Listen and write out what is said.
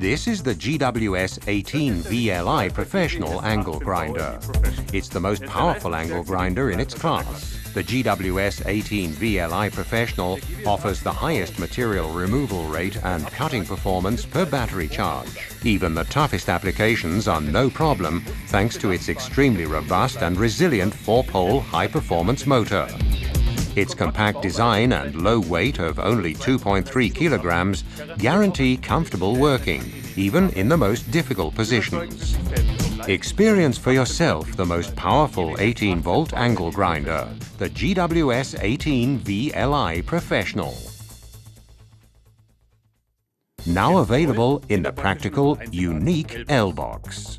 This is the GWS 18 VLI Professional Angle Grinder. It's the most powerful angle grinder in its class. The GWS 18 VLI Professional offers the highest material removal rate and cutting performance per battery charge. Even the toughest applications are no problem thanks to its extremely robust and resilient 4-pole high-performance motor. Its compact design and low weight of only 2.3 kilograms guarantee comfortable working, even in the most difficult positions. Experience for yourself the most powerful 18-volt angle grinder, the GWS 18 VLI Professional. Now available in the practical, unique L-Box.